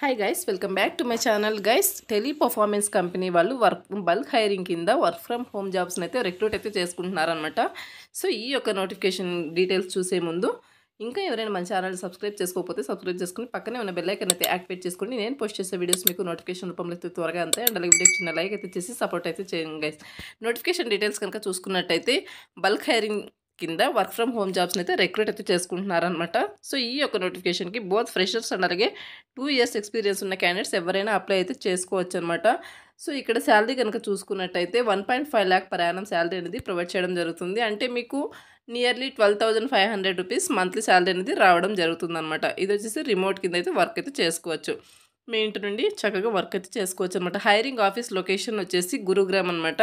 Hi guys, welcome back to my channel. Guys, tele performance company వాళ్ళు bulk hiring కింద work from home జాబ్స్ని అయితే recruit అయితే చేసుకుంటున్నారనమాట. So ఈ యొక్క నోటిఫికేషన్ డీటెయిల్స్ చూసే ముందు ఇంకా ఎవరైనా మన ఛానల్ సబ్స్క్రైబ్ చేసుకోకపోతే సబ్స్క్రైబ్ చేసుకుని పక్కనే ఉన్న బెల్ ఐకాన్ అయితే యాక్టివేట్ చేసుకుని నేను పోస్ట్ చేసే వీడియోస్ మీకు నోటిఫికేషన్ రూపంలో అయితే త్వరగా అంతే. అండ్ అలాగే వీడియోకి చిన్న లైక్ అయితే చేసి సపోర్ట్ అయితే చేయండి గైస్. నోటిఫికేషన్ డీటెయిల్స్ కనుక చూసుకున్నట్టయితే బల్క్ హైరింగ్ కింద వర్క్ ఫ్రమ్ హోమ్ జాబ్స్ని అయితే రిక్రూట్ అయితే చేసుకుంటున్నారనమాట. సో ఈ యొక్క నోటిఫికేషన్కి బోత్ ఫ్రెషర్స్ అండ్ అలాగే 2 years ఎక్స్పీరియన్స్ ఉన్న క్యాండిడేట్స్ ఎవరైనా అప్లై అయితే చేసుకోవచ్చు అనమాట. సో ఇక్కడ శాలరీ కనుక చూసుకున్నట్టయితే 1.5 lakh per annum శాలరీ అనేది ప్రొవైడ్ చేయడం జరుగుతుంది. అంటే మీకు నియర్లీ 12,500 రూపీస్ మంత్లీ శాలరీ అనేది రావడం జరుగుతుంది అనమాట. ఇది వచ్చేసి రిమోట్ కింద అయితే వర్క్ అయితే చేసుకోవచ్చు. మీ ఇంటి నుండి చక్కగా వర్క్ అయితే చేసుకోవచ్చు అనమాట. హైరింగ్ ఆఫీస్ లొకేషన్ వచ్చేసి గురుగ్రామ్ అనమాట.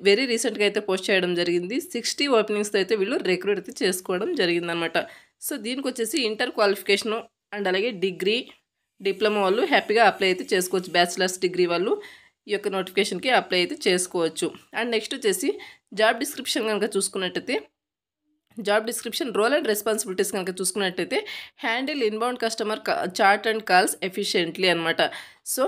వెరీ రీసెంట్గా అయితే పోస్ట్ చేయడం జరిగింది. 60 ఓపెనింగ్స్తో అయితే వీళ్ళు రిక్రూట్ అయితే చేసుకోవడం జరిగిందనమాట. సో దీనికి వచ్చేసి ఇంటర్ క్వాలిఫికేషను అండ్ అలాగే డిగ్రీ డిప్లొమా వాళ్ళు హ్యాపీగా అప్లై అయితే చేసుకోవచ్చు. బ్యాచిలర్స్ డిగ్రీ వాళ్ళు ఈ యొక్క నోటిఫికేషన్కి అప్లై అయితే చేసుకోవచ్చు. అండ్ నెక్స్ట్ వచ్చేసి జాబ్ డిస్క్రిప్షన్ కనుక చూసుకున్నట్టయితే job description role and responsibilities కనుక చూసుకున్నట్టయితే handle inbound customer chat and calls efficiently అనమాట. సో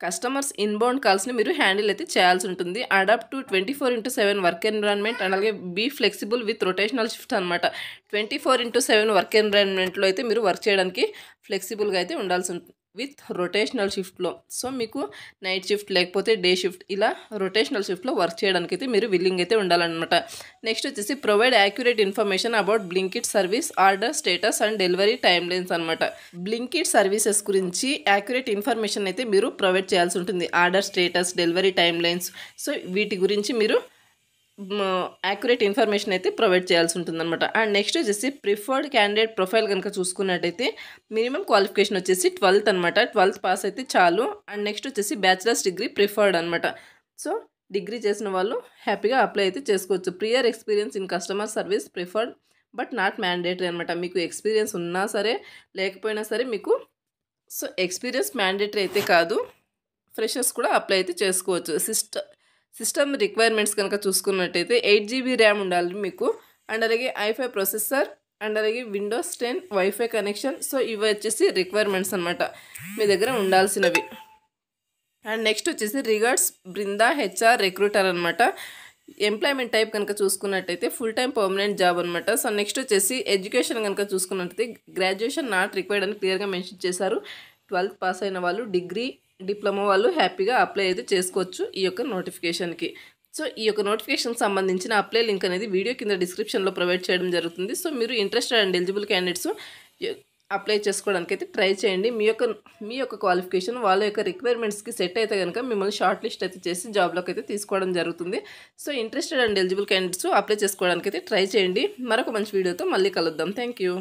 కస్టమర్స్ ఇన్బౌండ్ కాల్స్ని మీరు హ్యాండిల్ అయితే చేయాల్సి ఉంటుంది. Adapt to 24/7 work environment and అలాగే be flexible with rotational shift అనమాట. 24/7 వర్క్ ఎన్విరాన్మెంట్లో అయితే మీరు వర్క్ చేయడానికి ఫ్లెక్సిబుల్గా అయితే ఉండాల్సి ఉంటుంది విత్ రొటేషనల్ షిఫ్ట్లో. సో మీకు నైట్ షిఫ్ట్ లేకపోతే డే షిఫ్ట్ ఇలా రొటేషనల్ షిఫ్ట్లో వర్క్ చేయడానికి అయితే మీరు విల్లింగ్ అయితే ఉండాలన్నమాట. నెక్స్ట్ వచ్చేసి provide accurate information about Blinkit service order status and delivery time lines అనమాట. బ్లింకిట్ సర్వీసెస్ గురించి యాక్యురేట్ ఇన్ఫర్మేషన్ అయితే మీరు ప్రొవైడ్ చేయాల్సి ఉంటుంది. Order status, delivery time lines, so వీటి గురించి మీరు యాక్యురేట్ ఇన్ఫర్మేషన్ అయితే ప్రొవైడ్ చేయాల్సి ఉంటుందన్నమాట. అండ్ నెక్స్ట్ వచ్చేసి ప్రిఫర్డ్ క్యాండిడేట్ ప్రొఫైల్ కనుక చూసుకున్నట్టయితే మినిమం క్వాలిఫికేషన్ వచ్చేసి 12th అనమాట. 12th పాస్ అయితే చాలు. అండ్ నెక్స్ట్ వచ్చేసి బ్యాచిలర్స్ డిగ్రీ ప్రిఫర్డ్ అనమాట. సో డిగ్రీ చేసిన వాళ్ళు హ్యాపీగా అప్లై అయితే చేసుకోవచ్చు. Prior experience in customer service preferred but not mandatory అనమాట. మీకు ఎక్స్పీరియన్స్ ఉన్నా సరే లేకపోయినా సరే మీకు సో ఎక్స్పీరియన్స్ మ్యాండేటరీ అయితే కాదు, ఫ్రెషర్స్ కూడా అప్లై అయితే చేసుకోవచ్చు. సిస్టమ్ రిక్వైర్మెంట్స్ కనుక చూసుకున్నట్టయితే 8 GB ర్యామ్ ఉండాలి మీకు. అండ్ అలాగే i5 ప్రొసెసర్ అండ్ అలాగే విండోస్ 10 వైఫై కనెక్షన్. సో ఇవి వచ్చేసి రిక్వైర్మెంట్స్ అనమాట మీ దగ్గర ఉండాల్సినవి. అండ్ నెక్స్ట్ వచ్చేసి రిగార్డ్స్ బృందా హెచ్ఆర్ రిక్రూటర్ అనమాట. ఎంప్లాయ్మెంట్ టైప్ కనుక చూసుకున్నట్టయితే ఫుల్ టైం పర్మనెంట్ జాబ్ అనమాట. సో నెక్స్ట్ వచ్చేసి ఎడ్యుకేషన్ కనుక చూసుకున్నట్టయితే గ్రాడ్యుయేషన్ నాట్ రిక్వైర్డ్ అని క్లియర్గా మెన్షన్ చేశారు. 12th పాస్ అయిన వాళ్ళు డిగ్రీ డిప్లొమా వాళ్ళు హ్యాపీగా అప్లై అయితే చేసుకోవచ్చు ఈ యొక్క నోటిఫికేషన్కి. సో ఈ యొక్క నోటిఫికేషన్కి సంబంధించిన అప్లై లింక్ అనేది వీడియో కింద డిస్క్రిప్షన్లో ప్రొవైడ్ చేయడం జరుగుతుంది. సో మీరు interested and eligible candidates apply చేసుకోవడానికి అయితే ట్రై చేయండి. మీ యొక్క క్వాలిఫికేషన్ వాళ్ళ యొక్క రిక్వైర్మెంట్స్కి సెట్ అయితే కనుక మిమ్మల్ని షార్ట్ లిస్ట్ అయితే చేసి జాబ్లోకి అయితే తీసుకోవడం జరుగుతుంది. So interested and eligible candidates apply చేసుకోవడానికి అయితే ట్రై చేయండి. మరొక మంచి వీడియోతో మళ్ళీ కలుద్దాం. Thank you.